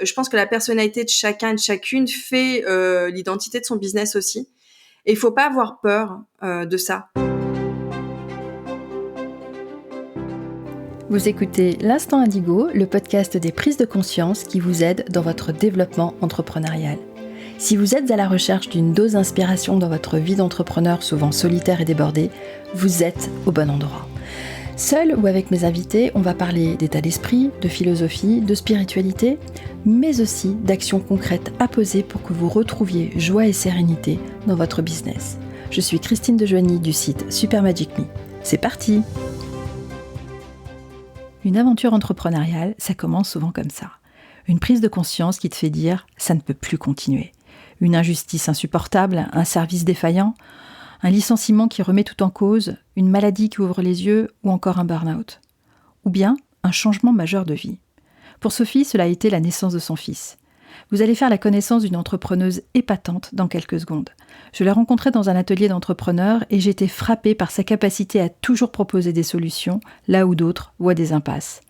Je pense que la personnalité de chacun et de chacune fait l'identité de son business aussi. Et il faut pas avoir peur de ça. Vous écoutez l'Instant Indigo, le podcast des prises de conscience qui vous aide dans votre développement entrepreneurial. Si vous êtes à la recherche d'une dose d'inspiration dans votre vie d'entrepreneur souvent solitaire et débordée, vous êtes au bon endroit. Seul ou avec mes invités, on va parler d'état d'esprit, de philosophie, de spiritualité, mais aussi d'actions concrètes à poser pour que vous retrouviez joie et sérénité dans votre business. Je suis Christine Dejoigny du site Super Magic Me. C'est parti! Une aventure entrepreneuriale, ça commence souvent comme ça. Une prise de conscience qui te fait dire « ça ne peut plus continuer ». Une injustice insupportable, un service défaillant, un licenciement qui remet tout en cause, une maladie qui ouvre les yeux ou encore un burn-out. Ou bien un changement majeur de vie. Pour Sophie, cela a été la naissance de son fils. Vous allez faire la connaissance d'une entrepreneuse épatante dans quelques secondes. Je l'ai rencontrée dans un atelier d'entrepreneurs et j'ai été frappée par sa capacité à toujours proposer des solutions là où d'autres voient des impasses.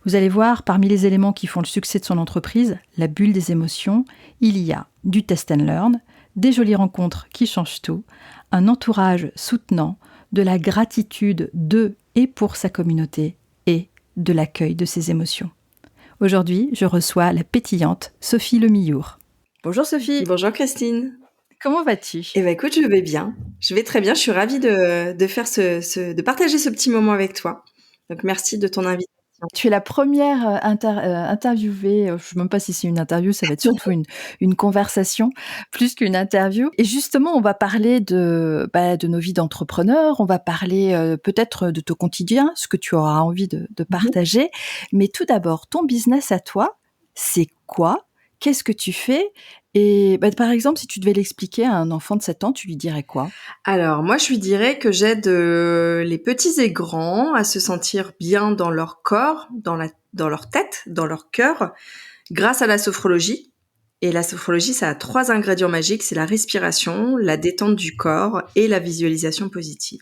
Vous allez voir, parmi les éléments qui font le succès de son entreprise, la bulle des émotions, il y a du test and learn, des jolies rencontres qui changent tout, un entourage soutenant, de la gratitude de et pour sa communauté et de l'accueil de ses émotions. Aujourd'hui, je reçois la pétillante Sophie Lemillour. Bonjour Sophie. Bonjour Christine. Comment vas-tu ? Eh ben écoute, je vais bien. Je vais très bien. Je suis ravie de faire de partager ce petit moment avec toi. Donc merci de ton invitation. Tu es la première interviewée, je ne sais même pas si c'est une interview, ça va être surtout une conversation, plus qu'une interview. Et justement, on va parler de nos vies d'entrepreneurs, on va parler peut-être de ton quotidien, ce que tu auras envie de partager. Mais tout d'abord, ton business à toi, c'est quoi ? Qu'est-ce que tu fais ? Et par exemple, si tu devais l'expliquer à un enfant de 7 ans, tu lui dirais quoi ? Alors, moi, je lui dirais que j'aide les petits et grands à se sentir bien dans leur corps, dans leur tête, dans leur cœur, grâce à la sophrologie. Et la sophrologie, ça a 3 ingrédients magiques, c'est la respiration, la détente du corps et la visualisation positive.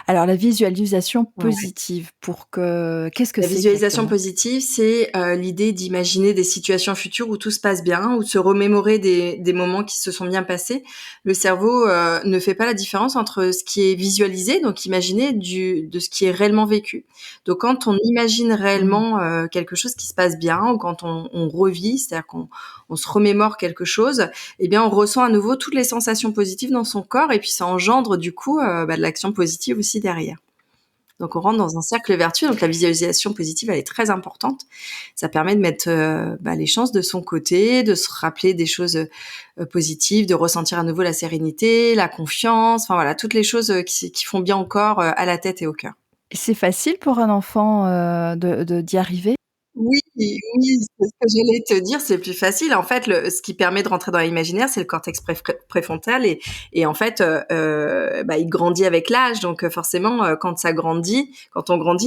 Alors, la visualisation positive, qu'est-ce que c'est ? La visualisation exactement ? positive, c'est l'idée d'imaginer des situations futures où tout se passe bien, ou de se remémorer des moments qui se sont bien passés. Le cerveau ne fait pas la différence entre ce qui est visualisé, donc imaginer de ce qui est réellement vécu. Donc quand on imagine réellement quelque chose qui se passe bien, ou quand on revit, c'est-à-dire qu'on se remémore quelque chose, eh bien on ressent à nouveau toutes les sensations positives dans son corps, et puis ça engendre du coup de l'action positive aussi derrière. Donc, on rentre dans un cercle vertueux. Donc, la visualisation positive, elle est très importante. Ça permet de mettre les chances de son côté, de se rappeler des choses positives, de ressentir à nouveau la sérénité, la confiance. Enfin, voilà, toutes les choses qui font bien au corps, à la tête et au cœur. C'est facile pour un enfant d'y arriver ? Oui, oui, c'est ce que j'allais te dire, c'est plus facile. En fait, ce qui permet de rentrer dans l'imaginaire, c'est le cortex préfrontal et en fait, il grandit avec l'âge. Donc forcément, quand on grandit,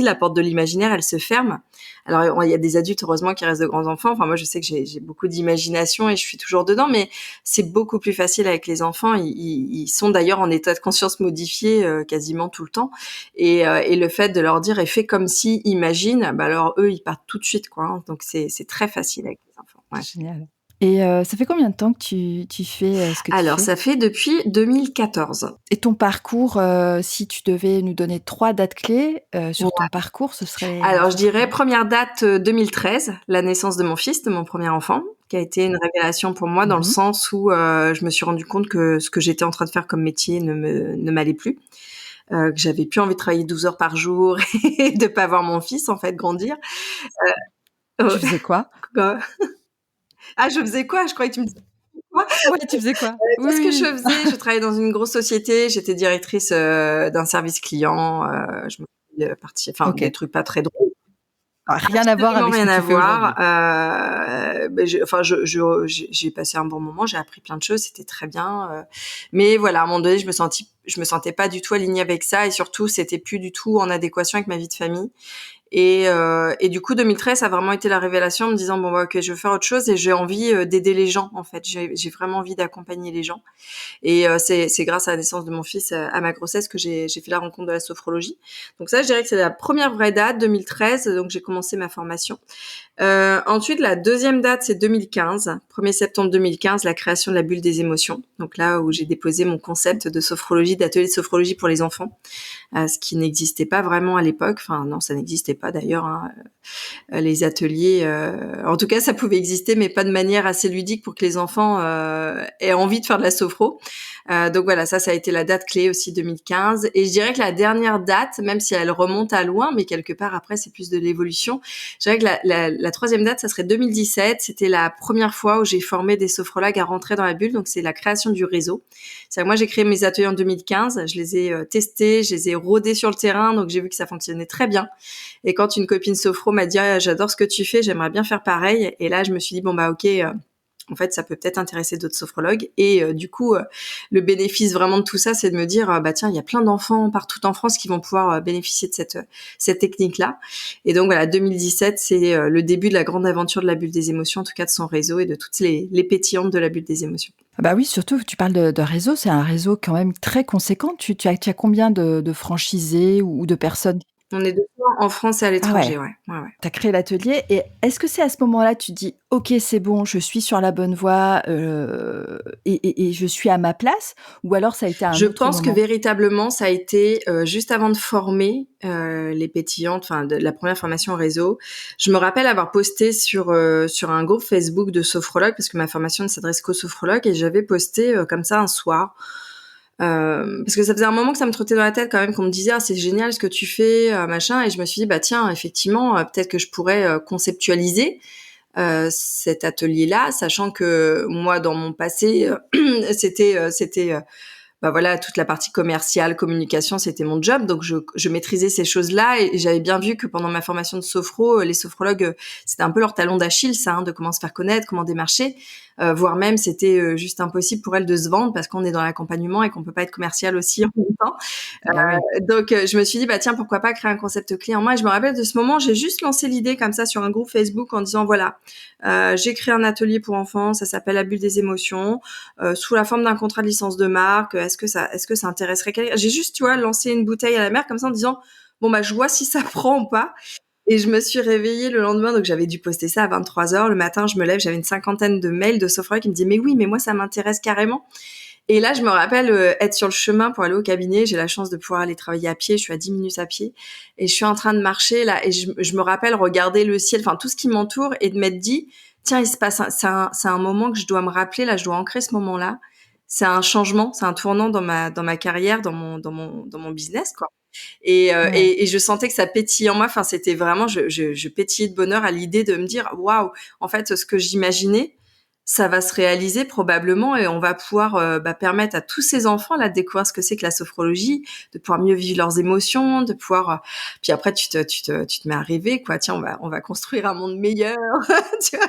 la porte de l'imaginaire, elle se ferme. Alors, il y a des adultes, heureusement, qui restent de grands enfants. Enfin, moi, je sais que j'ai beaucoup d'imagination et je suis toujours dedans, mais c'est beaucoup plus facile avec les enfants. Ils sont d'ailleurs en état de conscience modifié quasiment tout le temps. Et le fait de leur dire, et fais comme si, imagine, alors eux, ils partent tout de suite, quoi. Hein. Donc c'est très facile avec les enfants. Ouais. Génial. Et ça fait combien de temps que tu fais ce que tu fais ? Alors, ça fait depuis 2014. Et ton parcours, si tu devais nous donner 3 dates clés sur ton parcours, ce serait... Alors, je dirais première date 2013, la naissance de mon fils, de mon premier enfant, qui a été une révélation pour moi dans le sens où je me suis rendu compte que ce que j'étais en train de faire comme métier ne m'allait plus. Que j'avais plus envie de travailler 12 heures par jour et de pas voir mon fils en fait grandir. Tu faisais quoi ? Ah, je faisais quoi ? Je croyais que tu me disais quoi ? Ouais, tu faisais quoi ? Qu'est-ce que je faisais ? Je travaillais dans une grosse société, j'étais directrice d'un service client, je m'occupais de partie, des trucs pas très drôles. Rien à voir avec ce que tu fais aujourd'hui. J'ai passé un bon moment, j'ai appris plein de choses, c'était très bien. Mais voilà, à un moment donné, je me sentais pas du tout alignée avec ça, et surtout, c'était plus du tout en adéquation avec ma vie de famille. Et du coup, 2013, ça a vraiment été la révélation en me disant ok, je veux faire autre chose et j'ai envie d'aider les gens. En fait, j'ai vraiment envie d'accompagner les gens. Et c'est grâce à la naissance de mon fils, à ma grossesse, que j'ai fait la rencontre de la sophrologie. Donc ça, je dirais que c'est la première vraie date, 2013. Donc j'ai commencé ma formation. Ensuite, la deuxième date, c'est 2015, 1er septembre 2015, la création de la bulle des émotions. Donc là où j'ai déposé mon concept de sophrologie, d'atelier de sophrologie pour les enfants, ce qui n'existait pas vraiment à l'époque. Enfin non, ça n'existait pas d'ailleurs, hein. Les ateliers, en tout cas, ça pouvait exister, mais pas de manière assez ludique pour que les enfants aient envie de faire de la sophro. Donc voilà, ça a été la date clé aussi 2015. Et je dirais que la dernière date, même si elle remonte à loin, mais quelque part après c'est plus de l'évolution, je dirais que la troisième date, ça serait 2017. C'était la première fois où j'ai formé des sophrologues à rentrer dans la bulle. Donc c'est la création du réseau. C'est-à-dire que moi j'ai créé mes ateliers en 2015, je les ai testés, je les ai rodés sur le terrain, donc j'ai vu que ça fonctionnait très bien. Et quand une copine sophro m'a dit ah, j'adore ce que tu fais, j'aimerais bien faire pareil. Et là je me suis dit bon bah ok. En fait, ça peut peut-être intéresser d'autres sophrologues. Et du coup, le bénéfice vraiment de tout ça, c'est de me dire, bah tiens, il y a plein d'enfants partout en France qui vont pouvoir bénéficier de cette technique-là. Et donc voilà, 2017, c'est le début de la grande aventure de la bulle des émotions, en tout cas de son réseau et de toutes les pétillantes de la bulle des émotions. Ah bah oui, surtout, tu parles de réseau, c'est un réseau quand même très conséquent. Tu as combien de franchisés ou de personnes? On est 200 en France et à Ah l'étranger, ouais. ouais. Ouais, ouais. Tu as créé l'atelier et est-ce que c'est à ce moment-là, tu te dis: «OK, c'est bon, je suis sur la bonne voie, et je suis à ma place» ou alors ça a été à un Je autre pense que moment? véritablement, ça a été juste avant de former les pétillantes, enfin de la première formation en réseau. Je me rappelle avoir posté sur un groupe Facebook de sophrologues, parce que ma formation ne s'adresse qu'aux sophrologues, et j'avais posté comme ça un soir. Parce que ça faisait un moment que ça me trottait dans la tête quand même, qu'on me disait ah c'est génial ce que tu fais, machin, et je me suis dit bah tiens effectivement peut-être que je pourrais conceptualiser cet atelier-là, sachant que moi dans mon passé c'était bah voilà, toute la partie commerciale, communication, c'était mon job. Donc, je maîtrisais ces choses-là, et j'avais bien vu que pendant ma formation de sophro, les sophrologues, c'était un peu leur talon d'Achille, ça, hein, de comment se faire connaître, comment démarcher. Voire même, c'était juste impossible pour elles de se vendre parce qu'on est dans l'accompagnement et qu'on peut pas être commercial aussi en même temps. Ah oui. Donc, je me suis dit, bah tiens, pourquoi pas créer un concept clé en moi. Et je me rappelle de ce moment, j'ai juste lancé l'idée comme ça sur un groupe Facebook en disant, voilà, j'ai créé un atelier pour enfants, ça s'appelle La Bulle des émotions, sous la forme d'un contrat de licence de marque. Est-ce que ça intéresserait quelqu'un? J'ai juste, tu vois, lancé une bouteille à la mer comme ça en disant, bon bah je vois si ça prend ou pas. Et je me suis réveillée le lendemain, donc j'avais dû poster ça à 23h. Le matin, je me lève, j'avais une cinquantaine de mails de sophrologues qui me disaient, mais oui, mais moi ça m'intéresse carrément. Et là, je me rappelle être sur le chemin pour aller au cabinet. J'ai la chance de pouvoir aller travailler à pied. Je suis à 10 minutes à pied. Et je suis en train de marcher là. Et je me rappelle regarder le ciel, enfin tout ce qui m'entoure, et de m'être dit, tiens, il se passe c'est un moment que je dois me rappeler. Là, je dois ancrer ce moment-là. C'est un changement, c'est un tournant dans ma carrière, dans mon business, quoi. Ouais. Et je sentais que ça pétillait en moi. Enfin, c'était vraiment, je pétillais de bonheur à l'idée de me dire, waouh, en fait, ce que j'imaginais, ça va se réaliser probablement, et on va pouvoir bah, permettre à tous ces enfants là de découvrir ce que c'est que la sophrologie, de pouvoir mieux vivre leurs émotions, de pouvoir. Puis après, tu te mets à rêver, quoi. Tiens, on va construire un monde meilleur. Tu vois.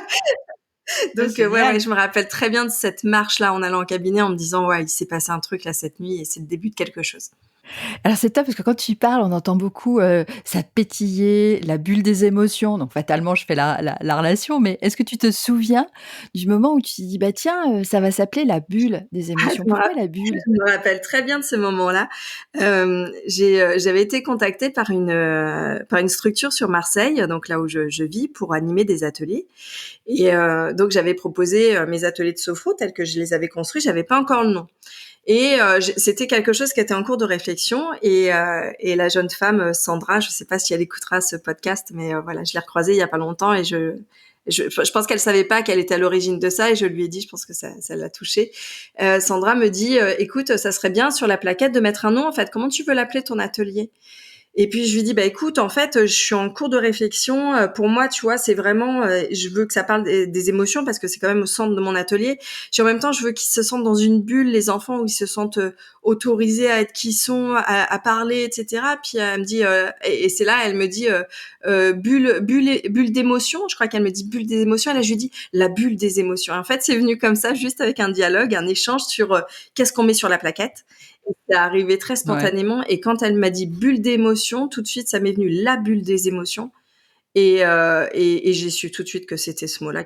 C'est Donc ouais, génial. je me rappelle très bien de cette marche là en allant au cabinet en me disant ouais, il s'est passé un truc là cette nuit et c'est le début de quelque chose. Alors c'est top parce que quand tu parles, on entend beaucoup, ça pétillait, la bulle des émotions, donc fatalement je fais la relation, mais est-ce que tu te souviens du moment où tu t'es dit: «Bah tiens, ça va s'appeler la bulle des émotions». Pourquoi la bulle? Je me rappelle très bien de ce moment-là. J'avais été contactée par une structure sur Marseille, donc là où je vis, pour animer des ateliers. Et donc j'avais proposé mes ateliers de sophro tels que je les avais construits. J'avais pas encore le nom. Et c'était quelque chose qui était en cours de réflexion. Et la jeune femme Sandra, je sais pas si elle écoutera ce podcast, mais voilà, je l'ai recroisée il y a pas longtemps, et je pense qu'elle savait pas qu'elle était à l'origine de ça, et je lui ai dit, je pense que ça l'a touchée. Sandra me dit, écoute, ça serait bien sur la plaquette de mettre un nom. En fait, comment tu veux l'appeler ton atelier? Et puis je lui dis bah écoute, en fait je suis en cours de réflexion. Pour moi, tu vois, c'est vraiment je veux que ça parle des émotions parce que c'est quand même au centre de mon atelier. Puis en même temps, je veux qu'ils se sentent dans une bulle, les enfants, où ils se sentent autorisés à être qui ils sont, à parler, etc. Puis elle me dit et c'est là elle me dit bulle d'émotion. Je crois qu'elle me dit bulle des émotions. Et là je lui dis la bulle des émotions. Et en fait, c'est venu comme ça, juste avec un dialogue, un échange sur qu'est-ce qu'on met sur la plaquette. C'est arrivé très Ouais. spontanément, et quand elle m'a dit bulle d'émotion, tout de suite ça m'est venu la bulle des émotions, et j'ai su tout de suite que c'était ce mot-là.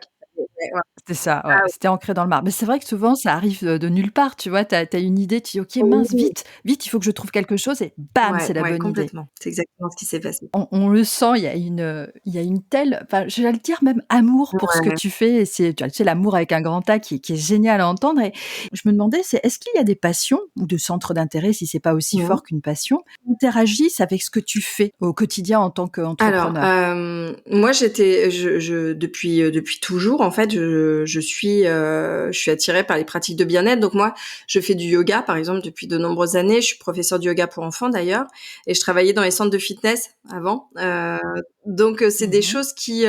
Ouais, ouais. C'était ça, Ah ouais, c'était ancré dans le marbre. Mais c'est vrai que souvent ça arrive, de nulle part, tu vois? Tu as une idée, tu dis: «OK, mince, oui. vite, vite, il faut que je trouve quelque chose» et bam, Ouais, c'est la ouais, bonne idée. complètement. C'est exactement ce qui s'est passé. On le sent, il y a une telle enfin, je vais le dire même amour pour ce que Ouais. tu fais et c'est tu sais l'amour avec un grand A qui est génial à entendre et je me demandais, c'est est-ce qu'il y a des passions ou de centres d'intérêt, si c'est pas aussi Mmh. fort qu'une passion, qui interagissent avec ce que tu fais au quotidien en tant Alors, qu'entrepreneur? moi je depuis toujours en fait, je suis attirée par les pratiques de bien-être. Donc moi, je fais du yoga par exemple depuis de nombreuses années. Je suis professeure de yoga pour enfants d'ailleurs et je travaillais dans les centres de fitness avant. Donc c'est des Mmh. choses qui,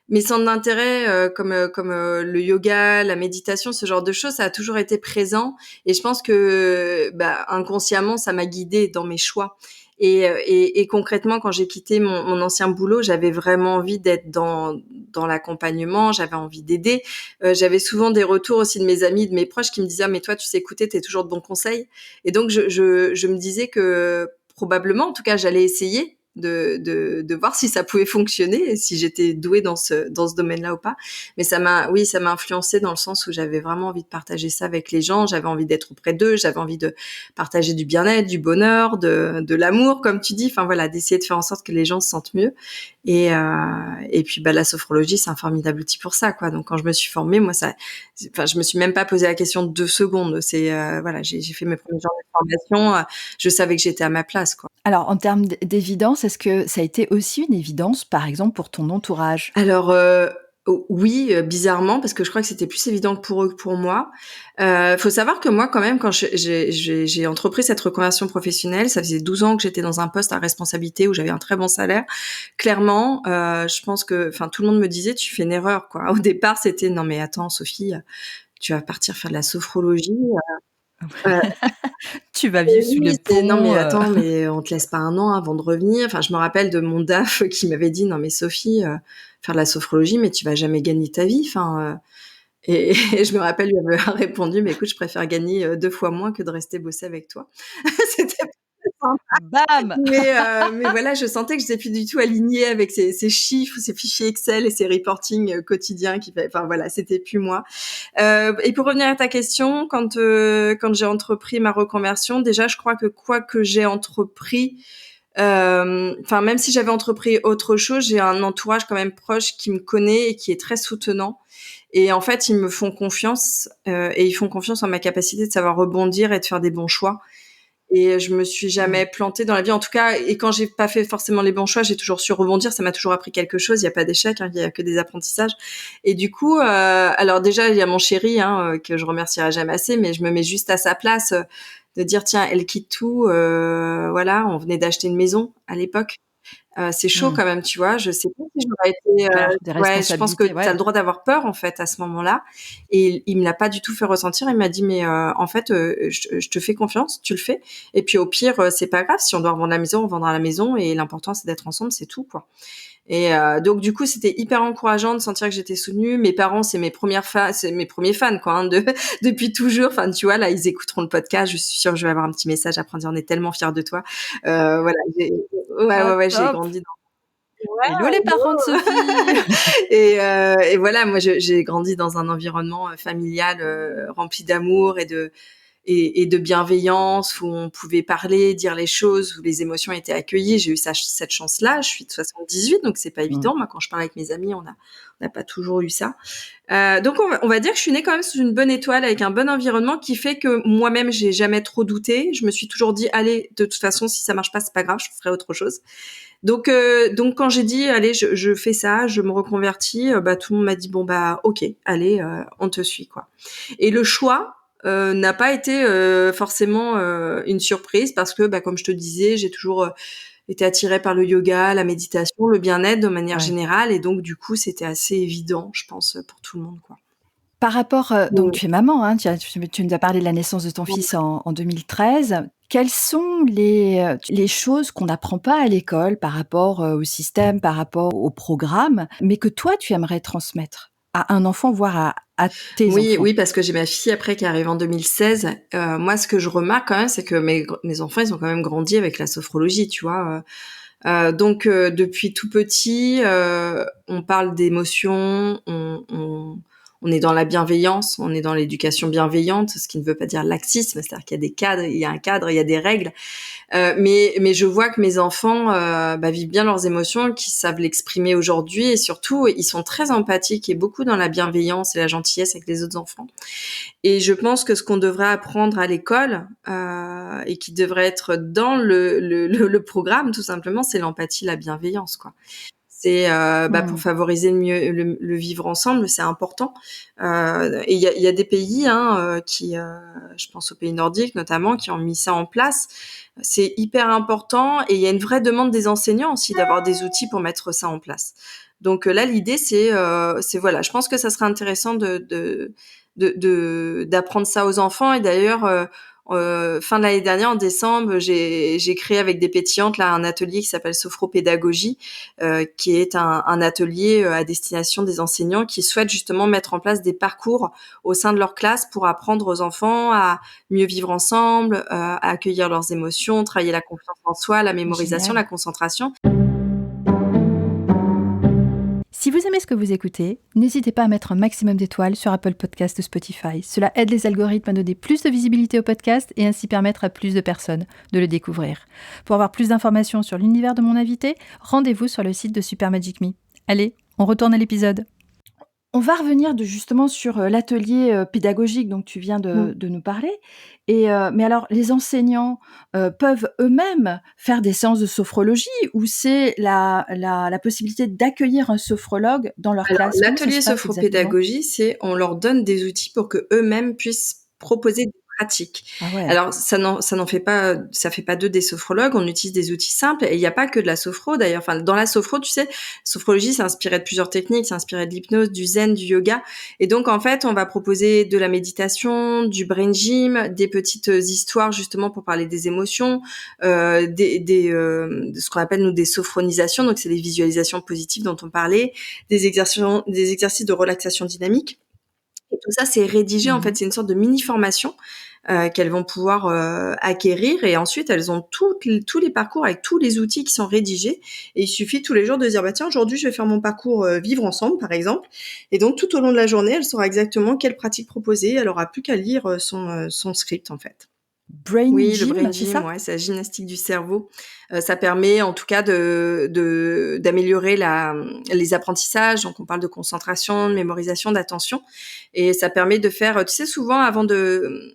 mes centres d'intérêt, comme le yoga, la méditation, ce genre de choses, ça a toujours été présent et je pense que, bah, inconsciemment, ça m'a guidée dans mes choix. Et concrètement, quand j'ai quitté mon ancien boulot, j'avais vraiment envie d'être dans l'accompagnement, j'avais envie d'aider. J'avais souvent des retours aussi de mes amis, de mes proches qui me disaient: «Ah mais toi, tu sais écouter, tu es toujours de bons conseils». Et donc je me disais que probablement, en tout cas, j'allais essayer de voir si ça pouvait fonctionner et si j'étais douée dans ce domaine-là ou pas. Mais ça m'a influencée dans le sens où j'avais vraiment envie de partager ça avec les gens, j'avais envie d'être auprès d'eux, j'avais envie de partager du bien-être, du bonheur, de l'amour, comme tu dis. Enfin voilà, d'essayer de faire en sorte que les gens se sentent mieux. Et puis bah la sophrologie, c'est un formidable outil pour ça, quoi. Donc quand je me suis formée, moi enfin je me suis même pas posé la question 2 secondes. Voilà, j'ai fait mes premiers jours de formation, je savais que j'étais à ma place, quoi. Alors en termes d'évidence, est-ce que ça a été aussi une évidence, par exemple, pour ton entourage? Alors, oui, bizarrement, parce que je crois que c'était plus évident pour eux que pour moi. Faut savoir que moi, quand même, quand j'ai entrepris cette reconversion professionnelle, ça faisait 12 ans que j'étais dans un poste à responsabilité où j'avais un très bon salaire. Clairement, je pense que enfin, tout le monde me disait: «Tu fais une erreur», quoi. Au départ, c'était: «Non mais attends Sophie, tu vas partir faire de la sophrologie». Heu Tu vas vivre sous le oui, c'est: «Non mais pont, attends, mais on te laisse pas 1 an avant de revenir». Enfin, je me rappelle de mon DAF qui m'avait dit: «Non mais Sophie, faire de la sophrologie, mais tu vas jamais gagner ta vie». Enfin, et je me rappelle lui avoir répondu: «Mais écoute, je préfère gagner, 2 fois moins que de rester bosser avec toi». C'était pas sympa, bam! mais voilà, je sentais que j'étais plus du tout alignée avec ces chiffres, ces fichiers Excel et ces reportings, quotidiens qui fait enfin voilà, c'était plus moi. Et pour revenir à ta question, quand j'ai entrepris ma reconversion, déjà, je crois que quoi que j'ai entrepris, enfin, même si j'avais entrepris autre chose, j'ai un entourage quand même proche qui me connaît et qui est très soutenant. Et en fait, ils me font confiance, et ils font confiance en ma capacité de savoir rebondir et de faire des bons choix. Et je me suis Mmh. jamais plantée dans la vie, en tout cas. Et quand j'ai pas fait forcément les bons choix, j'ai toujours su rebondir. Ça m'a toujours appris quelque chose. Il y a pas d'échec, hein, il y a que des apprentissages. Et du coup, alors déjà, il y a mon chéri, hein, que je remercierai jamais assez, mais je me mets juste à sa place, de dire tiens, elle quitte tout, voilà, on venait d'acheter une maison à l'époque. C'est chaud Mmh. quand même, tu vois? Je sais pas si j'aurais été, Clair, des ouais, je pense que responsabilités, tu as ouais. le droit d'avoir peur, en fait, à ce moment-là. Et il me l'a pas du tout fait ressentir. Il m'a dit: «Mais, en fait, je te fais confiance, tu le fais. Et puis au pire, c'est pas grave. Si on doit revendre la maison, on vendra la maison et l'important, c'est d'être ensemble, c'est tout, quoi». Et donc du coup, c'était hyper encourageant de sentir que j'étais soutenue. Mes parents, c'est mes premiers fans, quoi, hein, depuis toujours. Enfin, tu vois, là, ils écouteront le podcast. Je suis sûre que je vais avoir un petit message après en disant: «On est tellement fiers de toi». Voilà, ouais, Ah ouais, ouais, j'ai top! grandi Hello les parents de Sophie! et voilà, moi j'ai grandi dans un environnement, familial, rempli d'amour et de bienveillance, où on pouvait parler, dire les choses, où les émotions étaient accueillies. J'ai eu cette chance-là. Je suis de 78, donc c'est pas Mmh. évident. Moi, quand je parle avec mes amis, on n'a pas toujours eu ça. Donc on va dire que je suis née quand même sous une bonne étoile, avec un bon environnement qui fait que moi-même, j'ai jamais trop douté. Je me suis toujours dit: «Allez, de toute façon, si ça marche pas, c'est pas grave, je ferai autre chose». Donc quand j'ai dit: «Allez, je fais ça, je me reconvertis», bah, tout le monde m'a dit: «Bon, bah, OK, allez, on te suit», quoi. Et le choix, n'a pas été, forcément, une surprise parce que, bah, comme je te disais, j'ai toujours, été attirée par le yoga, la méditation, le bien-être de manière Ouais. générale. Et donc du coup, c'était assez évident, je pense, pour tout le monde, quoi. Par rapport, donc Mmh. tu es maman, hein, tu nous as parlé de la naissance de ton fils en 2013. Quelles sont les choses qu'on n'apprend pas à l'école par rapport, au système, par rapport au programme, mais que toi tu aimerais transmettre à un enfant, voire à tes Oui, enfants? oui, parce que j'ai ma fille après qui arrive en 2016. Moi, ce que je remarque quand même, c'est que mes enfants, ils ont quand même grandi avec la sophrologie, tu vois? Donc depuis tout petit, on parle d'émotions, on on est dans la bienveillance, on est dans l'éducation bienveillante, ce qui ne veut pas dire laxisme, c'est-à-dire qu'il y a des cadres, il y a un cadre, il y a des règles. Mais je vois que mes enfants vivent bien leurs émotions, qu'ils savent l'exprimer aujourd'hui, et surtout ils sont très empathiques et beaucoup dans la bienveillance et la gentillesse avec les autres enfants. Et je pense que ce qu'on devrait apprendre à l'école et qui devrait être dans le programme tout simplement, c'est l'empathie, la bienveillance, quoi. C'est pour Mmh. favoriser le vivre ensemble, c'est important. Et il y a des pays qui, je pense aux pays nordiques notamment, qui ont mis ça en place. C'est hyper important et il y a une vraie demande des enseignants aussi d'avoir des outils pour mettre ça en place. Donc là, l'idée c'est voilà, je pense que ça serait intéressant d'apprendre ça aux enfants. Et d'ailleurs, fin de l'année dernière, en décembre, j'ai créé avec des pétillantes là un atelier qui s'appelle Sophropédagogie, qui est un atelier à destination des enseignants qui souhaitent justement mettre en place des parcours au sein de leur classe pour apprendre aux enfants à mieux vivre ensemble, à accueillir leurs émotions, travailler la confiance en soi, la mémorisation, la Génial. concentration. Si vous aimez ce que vous écoutez, n'hésitez pas à mettre un maximum d'étoiles sur Apple Podcasts ou Spotify. Cela aide les algorithmes à donner plus de visibilité au podcast et ainsi permettre à plus de personnes de le découvrir. Pour avoir plus d'informations sur l'univers de mon invité, rendez-vous sur le site de Super Magic Me. Allez, on retourne à l'épisode. On va revenir justement sur l'atelier pédagogique dont tu viens Mmh. de nous parler. Mais alors, les enseignants peuvent eux-mêmes faire des séances de sophrologie ou c'est la possibilité d'accueillir un sophrologue dans leur Alors, classe? Comment ça l'atelier se passe exactement? sophropédagogie, c'est on leur donne des outils pour que eux-mêmes puissent proposer des pratiques. Ah ouais. Alors ça fait pas d'eux des sophrologues, on utilise des outils simples et il y a pas que de la sophro d'ailleurs. Enfin, dans la sophro, tu sais, sophrologie, c'est inspiré de plusieurs techniques, c'est inspiré de l'hypnose, du zen, du yoga. Et donc, en fait, on va proposer de la méditation, du brain gym, des petites histoires justement pour parler des émotions, de ce qu'on appelle nous des sophronisations. Donc, c'est des visualisations positives dont on parlait, des exercices de relaxation dynamique. Et tout ça, c'est rédigé, en Mmh. fait, c'est une sorte de mini formation qu'elles vont pouvoir acquérir. Et ensuite, elles ont tous les parcours avec tous les outils qui sont rédigés. Et il suffit tous les jours de dire, tiens, aujourd'hui, je vais faire mon parcours vivre ensemble, par exemple. Et donc, tout au long de la journée, elle saura exactement quelle pratique proposer. Elle aura plus qu'à lire son script, en fait. Brain Oui, le gym, brain c'est gym, ça? ouais, c'est la gymnastique du cerveau. Ça permet en tout cas d'améliorer les apprentissages. Donc on parle de concentration, de mémorisation, d'attention, et ça permet de faire, tu sais, souvent avant de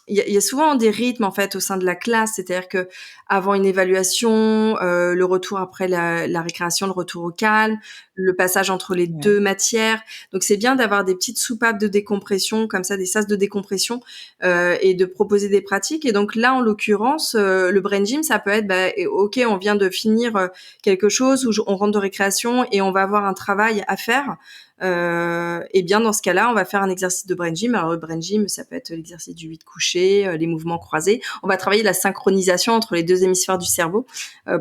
il y a souvent des rythmes en fait au sein de la classe, c'est-à-dire que avant une évaluation, le retour après la récréation, le retour au calme, le passage entre les Ouais. 2 matières. Donc c'est bien d'avoir des petites soupapes de décompression comme ça, des sas de décompression, et de proposer des pratiques. Et donc là, en l'occurrence, le brain gym, ça peut être, OK, on vient de finir quelque chose, ou on rentre de récréation et on va avoir un travail à faire. Et bien dans ce cas-là, on va faire un exercice de brain gym. Alors le brain gym, ça peut être l'exercice du 8 couché, les mouvements croisés. On va travailler la synchronisation entre les 2 hémisphères du cerveau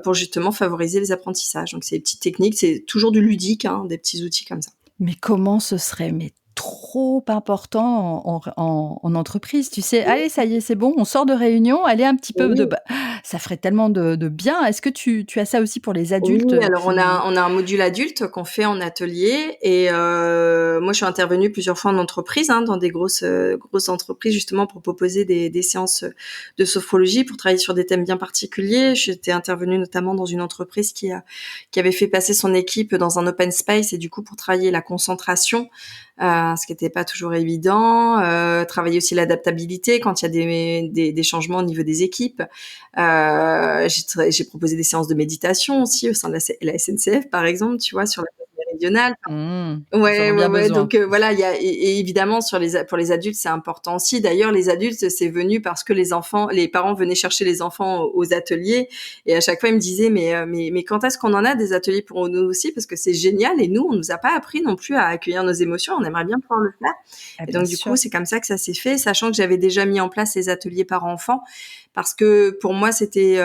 pour justement favoriser les apprentissages. Donc c'est des petites techniques, c'est toujours du ludique, des petits outils comme ça. Mais comment ce serait trop important en entreprise, tu sais? «Allez, ça y est, c'est bon, on sort de réunion, allez, un petit peu de Oui. ba» ça ferait tellement de bien. Est-ce que tu as ça aussi pour les adultes, Oui, alors qui on a un module adulte qu'on fait en atelier. Et moi je suis intervenue plusieurs fois en entreprise, dans des grosses entreprises, justement pour proposer des séances de sophrologie pour travailler sur des thèmes bien particuliers. J'étais intervenue notamment dans une entreprise qui avait fait passer son équipe dans un open space, et du coup pour travailler la concentration, ce qui était pas toujours évident, travailler aussi l'adaptabilité quand il y a des changements au niveau des équipes. J'ai proposé des séances de méditation aussi au sein de la SNCF, par exemple, tu vois, sur la base méridionale. ils en Ouais, ont ouais, bien ouais, besoin. donc voilà, il y a et évidemment pour les adultes, c'est important aussi. D'ailleurs, les adultes, c'est venu parce que les parents venaient chercher les enfants aux ateliers, et à chaque fois, ils me disaient: «Mais quand est-ce qu'on en a des ateliers pour nous aussi? Parce que c'est génial, et nous, on nous a pas appris non plus à accueillir nos émotions, on aimerait bien pouvoir le faire». Eh Et bien donc du coup, sûr. c'est comme ça que ça s'est fait, sachant que j'avais déjà mis en place les ateliers parents-enfants. parce que pour moi c'était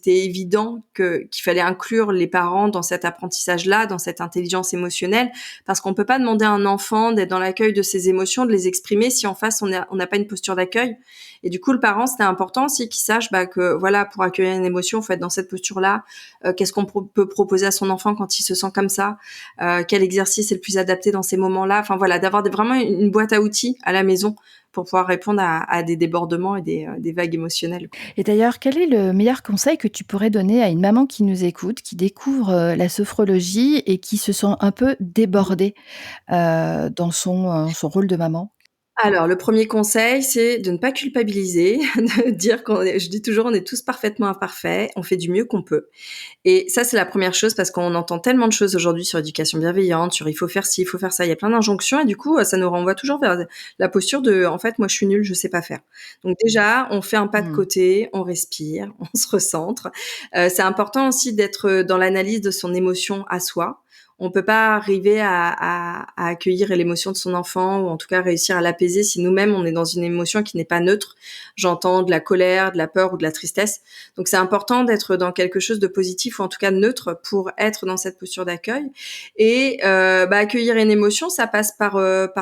évident qu'il fallait inclure les parents dans cet apprentissage-là, dans cette intelligence émotionnelle, parce qu'on peut pas demander à un enfant d'être dans l'accueil de ses émotions, de les exprimer si en face on n'a pas une posture d'accueil. Et du coup, le parent, c'était important aussi qu'il sache que voilà, pour accueillir une émotion, faut être dans cette posture-là. Qu'est-ce qu'on peut proposer à son enfant quand il se sent comme ça, quel exercice est le plus adapté dans ces moments-là. Enfin voilà, d'avoir vraiment une boîte à outils à la maison pour pouvoir répondre à des débordements et des vagues émotionnelles. Et d'ailleurs, quel est le meilleur conseil que tu pourrais donner à une maman qui nous écoute, qui découvre la sophrologie et qui se sent un peu débordée dans son rôle de maman? Alors, le premier conseil, c'est de ne pas culpabiliser, de dire je dis toujours, on est tous parfaitement imparfaits, on fait du mieux qu'on peut. Et ça, c'est la première chose parce qu'on entend tellement de choses aujourd'hui sur l'éducation bienveillante, sur il faut faire ci, il faut faire ça. Il y a plein d'injonctions et du coup, ça nous renvoie toujours vers la posture de, en fait, moi, je suis nulle, je sais pas faire. Donc déjà, on fait un pas de Mmh. côté, on respire, on se recentre. C'est important aussi d'être dans l'analyse de son émotion à soi. On peut pas arriver à accueillir l'émotion de son enfant ou en tout cas réussir à l'apaiser si nous-mêmes on est dans une émotion qui n'est pas neutre. J'entends de la colère, de la peur ou de la tristesse. Donc c'est important d'être dans quelque chose de positif ou en tout cas neutre pour être dans cette posture d'accueil. Et accueillir une émotion, ça passe par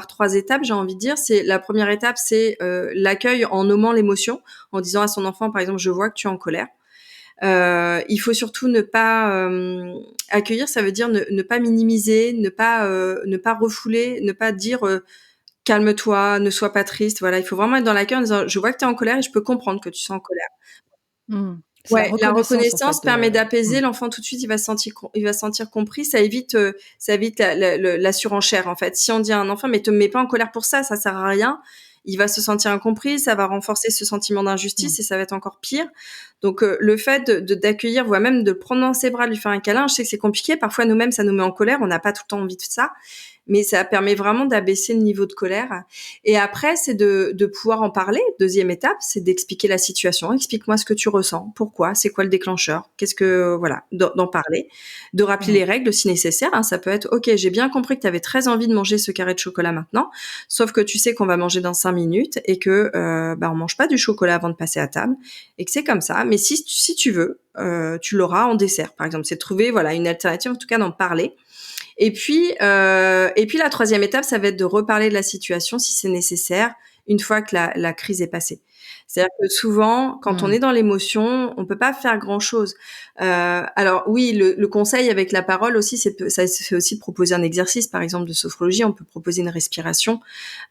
3 étapes, j'ai envie de dire. C'est la première étape, c'est l'accueil en nommant l'émotion, en disant à son enfant, par exemple, je vois que tu es en colère. Il faut surtout ne pas accueillir, ça veut dire ne pas minimiser, ne pas refouler, ne pas dire calme-toi, ne sois pas triste. Voilà, il faut vraiment être dans l'accueil en disant je vois que tu es en colère et je peux comprendre que tu sois en colère. Mmh. C'est la Ouais, la reconnaissance en reconnaissance fait permet de mmh. d'apaiser l'enfant tout de suite, il va se sentir compris, ça évite la surenchère en fait. Si on dit à un enfant mais te mets pas en colère pour ça, ça sert à rien, il va se sentir incompris, ça va renforcer ce sentiment Mmh. d'injustice et ça va être encore pire. Donc le fait d'accueillir, voire même de le prendre dans ses bras, de lui faire un câlin, je sais que c'est compliqué, parfois nous-mêmes ça nous met en colère, on n'a pas tout le temps envie de ça, mais ça permet vraiment d'abaisser le niveau de colère. Et après, c'est de pouvoir en parler. Deuxième étape, c'est d'expliquer la situation. Explique-moi ce que tu ressens. Pourquoi? C'est quoi le déclencheur? Qu'est-ce que, voilà, d'en parler. De rappeler Mmh. les règles si nécessaire. Hein. Ça peut être, OK, j'ai bien compris que tu avais très envie de manger ce carré de chocolat maintenant. Sauf que tu sais qu'on va manger dans 5 minutes et que, on mange pas du chocolat avant de passer à table. Et que c'est comme ça. Mais si tu veux, tu l'auras en dessert, par exemple. C'est de trouver, voilà, une alternative, en tout cas, d'en parler. Et puis la troisième étape, ça va être de reparler de la situation si c'est nécessaire une fois que la crise est passée. C'est-à-dire que souvent, quand on Mmh. est dans l'émotion, on peut pas faire grand-chose. Alors oui, le conseil avec la parole aussi, c'est aussi de proposer un exercice, par exemple de sophrologie. On peut proposer une respiration.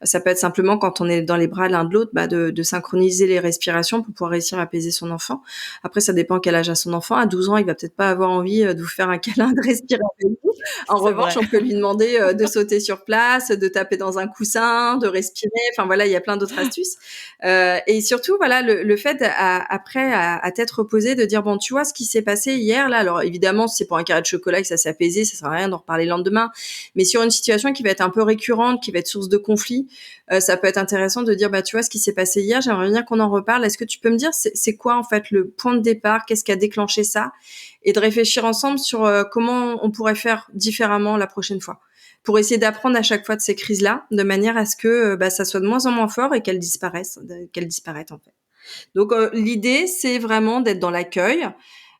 Ça peut être simplement quand on est dans les bras l'un de l'autre, de synchroniser les respirations pour pouvoir réussir à apaiser son enfant. Après, ça dépend quel âge a son enfant. À 12 ans, il va peut-être pas avoir envie de vous faire un câlin, de respirer avec vous. En C'est revanche, vrai. on peut lui demander de sauter sur place, de taper dans un coussin, de respirer. Enfin voilà, il y a plein d'autres astuces. Et surtout, voilà, le fait après à tête reposée de dire bon, tu vois ce qui s'est passé hier là. Alors évidemment, si c'est pour un carré de chocolat que ça s'est apaisé, ça sert à rien d'en reparler le lendemain. Mais sur une situation qui va être un peu récurrente, qui va être source de conflit, ça peut être intéressant de dire tu vois ce qui s'est passé hier. J'aimerais bien qu'on en reparle. Est-ce que tu peux me dire c'est quoi en fait le point de départ? Qu'est-ce qui a déclenché ça? Et de réfléchir ensemble sur comment on pourrait faire différemment la prochaine fois pour essayer d'apprendre à chaque fois de ces crises-là, de manière à ce que ça soit de moins en moins fort et qu'elles disparaissent en fait. Donc l'idée, c'est vraiment d'être dans l'accueil,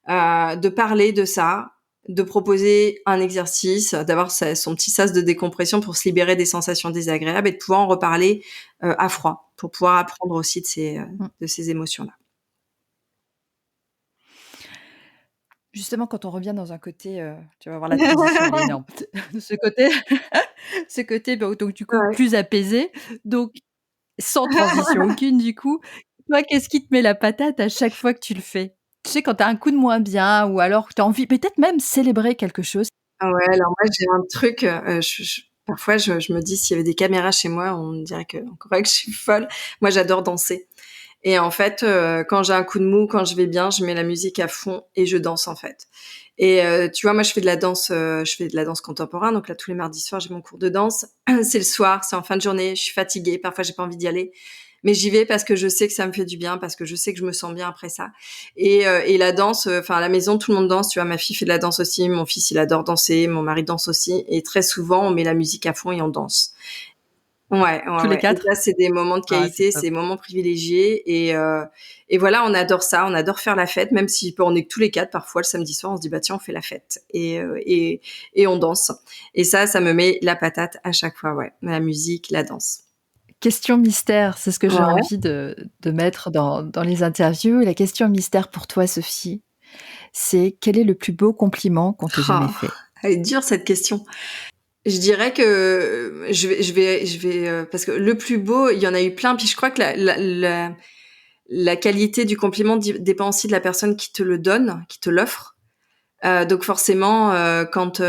de parler de ça, de proposer un exercice, d'avoir son petit sas de décompression pour se libérer des sensations désagréables et de pouvoir en reparler à froid, pour pouvoir apprendre aussi Mmh. de ces émotions-là. Justement, quand on revient dans un côté, tu vas voir la transition, elle est énorme. Ce côté ce côté, donc du coup Ouais. plus apaisé, donc sans transition aucune du coup. Toi, qu'est-ce qui te met la patate à chaque fois que tu le fais? Tu sais, quand tu as un coup de moins bien ou alors que tu as envie peut-être même célébrer quelque chose? Ah ouais, alors moi j'ai un truc, parfois je me dis s'il y avait des caméras chez moi, on dirait qu'on croirait que je suis folle. Moi j'adore danser et en fait, quand j'ai un coup de mou, quand je vais bien, je mets la musique à fond et je danse en fait. Et tu vois, moi je fais de la danse contemporaine, donc là tous les mardis soirs j'ai mon cours de danse. C'est le soir, c'est en fin de journée, je suis fatiguée, parfois j'ai pas envie d'y aller, mais j'y vais parce que je sais que ça me fait du bien, parce que je sais que je me sens bien après ça. Et la danse, enfin à la maison tout le monde danse, tu vois, ma fille fait de la danse aussi, mon fils il adore danser, mon mari danse aussi, et très souvent on met la musique à fond et on danse. Ouais, tous ouais, les ouais. Et 4? ça, c'est des moments de Ah, c'est qualité, c'est top. des moments privilégiés et voilà, on adore ça, on adore faire la fête, même si on est que tous les 4 parfois le samedi soir, on se dit: «Bah tiens, on fait la fête» et on danse et ça me met la patate à chaque fois, ouais. La musique, la danse. Question mystère, c'est ce que j'ai Ouais. envie de mettre dans les interviews. La question mystère pour toi, Sophie, c'est: quel est le plus beau compliment qu'on t'ait jamais Oh, fait? elle est dure cette question. Je dirais que je vais, parce que le plus beau, il y en a eu plein, puis je crois que la qualité du compliment dépend aussi de la personne qui te le donne, qui te l'offre. Donc forcément, quand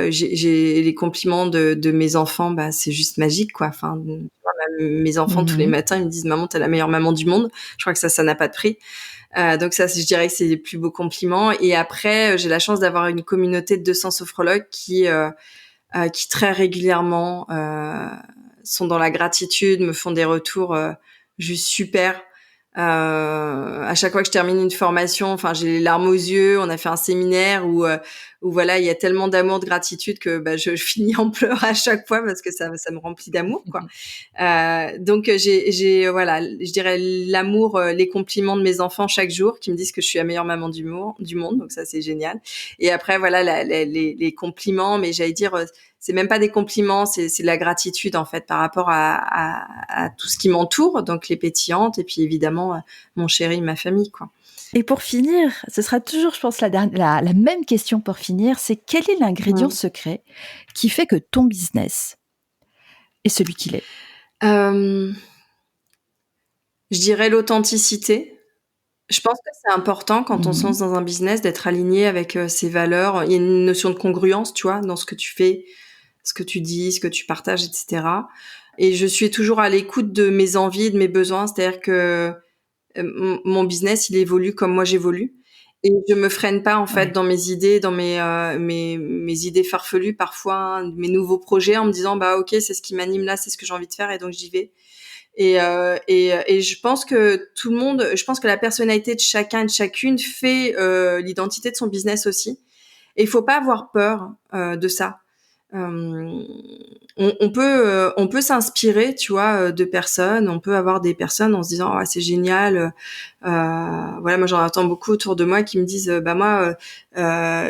j'ai les compliments de mes enfants, bah c'est juste magique, quoi. Enfin, tu vois, même mes enfants tous les Mmh. matins, ils me disent: «Maman, t'es la meilleure maman du monde». Je crois que ça n'a pas de prix. Donc ça, je dirais que c'est les plus beaux compliments. Et après, j'ai la chance d'avoir une communauté de 200 sophrologues qui très régulièrement sont dans la gratitude, me font des retours juste super. À chaque fois que je termine une formation, enfin j'ai les larmes aux yeux. On a fait un séminaire où voilà, il y a tellement d'amour, de gratitude que bah, je finis en pleurs à chaque fois parce que ça me remplit d'amour, quoi. Donc j'ai voilà, je dirais l'amour, les compliments de mes enfants chaque jour qui me disent que je suis la meilleure maman du monde, donc ça c'est génial. Et après voilà les compliments, mais j'allais dire c'est même pas des compliments, c'est de la gratitude en fait par rapport à tout ce qui m'entoure, donc les pétillantes et puis évidemment mon chéri, ma famille, quoi. Et pour finir, ce sera toujours, je pense, la même question pour finir, c'est: quel est l'ingrédient Mmh. secret qui fait que ton business est celui qu'il est? Euh, je dirais l'authenticité. Je pense que c'est important quand on se Mmh. lance dans un business d'être aligné avec ses valeurs. Il y a une notion de congruence, tu vois, dans ce que tu fais, ce que tu dis, ce que tu partages, etc. Et je suis toujours à l'écoute de mes envies, de mes besoins. C'est-à-dire que mon business, il évolue comme moi j'évolue. Et je me freine pas en fait Ouais. dans mes idées, dans mes idées farfelues parfois, hein, mes nouveaux projets en me disant bah ok c'est ce qui m'anime là, c'est ce que j'ai envie de faire et donc j'y vais. Et je pense que tout le monde, je pense que la personnalité de chacun et de chacune fait l'identité de son business aussi. Et il faut pas avoir peur de ça. Euh, on peut s'inspirer, tu vois, de personnes. On peut avoir des personnes en se disant, ah, c'est génial. Voilà, moi j'en entends beaucoup autour de moi qui me disent, bah moi,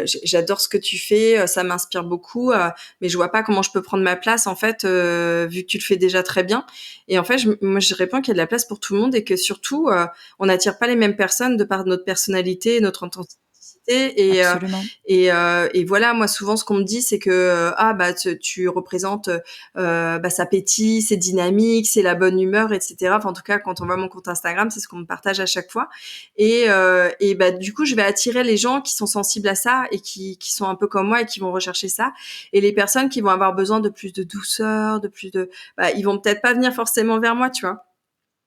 j'adore ce que tu fais, ça m'inspire beaucoup, mais je vois pas comment je peux prendre ma place en fait, vu que tu le fais déjà très bien. Et en fait, moi je réponds qu'il y a de la place pour tout le monde et que surtout, on n'attire pas les mêmes personnes de par notre personnalité, notre authenticité. Absolument. Et voilà, moi souvent ce qu'on me dit c'est que ah bah tu représentes bah ça pétille, c'est dynamique, c'est la bonne humeur, etc. Enfin en tout cas quand on voit mon compte Instagram, c'est ce qu'on me partage à chaque fois. Et bah du coup je vais attirer les gens qui sont sensibles à ça et qui sont un peu comme moi et qui vont rechercher ça. Et les personnes qui vont avoir besoin de plus de douceur, de plus de, bah ils vont peut-être pas venir forcément vers moi, tu vois.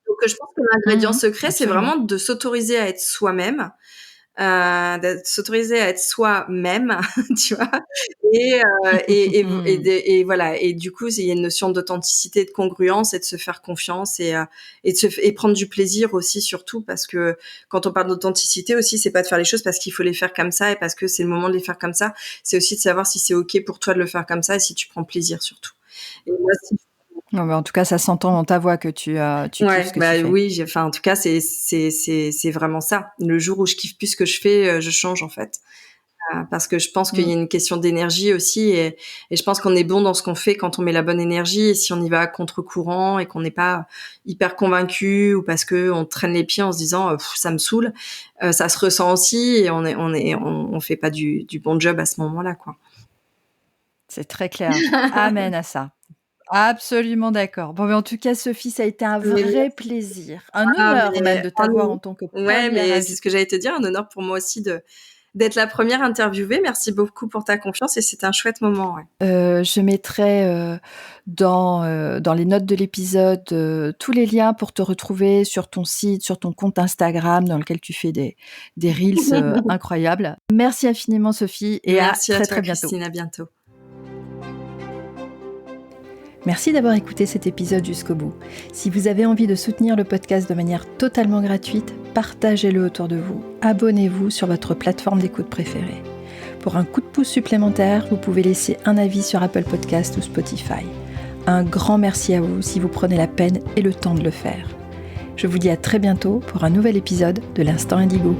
Donc je pense que l'ingrédient Mmh. secret c'est Absolument. vraiment de s'autoriser à être soi-même, de s'autoriser à être soi-même, tu vois? Et voilà. Et du coup, il y a une notion d'authenticité, de congruence et de se faire confiance et prendre du plaisir aussi, surtout parce que quand on parle d'authenticité aussi, c'est pas de faire les choses parce qu'il faut les faire comme ça et parce que c'est le moment de les faire comme ça. C'est aussi de savoir si c'est OK pour toi de le faire comme ça et si tu prends plaisir surtout. Et moi, Non, mais en tout cas, ça s'entend dans ta voix que tu kiffes ouais, ce que tu bah fais. oui, enfin en tout cas, c'est vraiment ça. Le jour où je kiffe plus ce que je fais, je change en fait. Parce que je pense qu'il y Mmh. a une question d'énergie aussi et je pense qu'on est bon dans ce qu'on fait quand on met la bonne énergie et si on y va à contre-courant et qu'on n'est pas hyper convaincu ou parce que on traîne les pieds en se disant ça me saoule, ça se ressent aussi et on fait pas du bon job à ce moment-là, quoi. C'est très clair. Amen à ça. Absolument d'accord. Bon, mais en tout cas, Sophie, ça a été un Mais vrai plaisir, un ah honneur même mais de t'avoir en tant que ouais, première mais c'est ce que invitée. j'allais te dire, un honneur pour moi aussi de d'être la première interviewée. Merci beaucoup pour ta confiance et c'était un chouette moment, ouais. Je mettrai, dans les notes de l'épisode, tous les liens pour te retrouver sur ton site, sur ton compte Instagram dans lequel tu fais des reels, incroyables. Merci infiniment Sophie et à Merci à très, toi, très bientôt. Christine, à bientôt. Merci d'avoir écouté cet épisode jusqu'au bout. Si vous avez envie de soutenir le podcast de manière totalement gratuite, partagez-le autour de vous. Abonnez-vous sur votre plateforme d'écoute préférée. Pour un coup de pouce supplémentaire, vous pouvez laisser un avis sur Apple Podcast ou Spotify. Un grand merci à vous si vous prenez la peine et le temps de le faire. Je vous dis à très bientôt pour un nouvel épisode de l'Instant Indigo.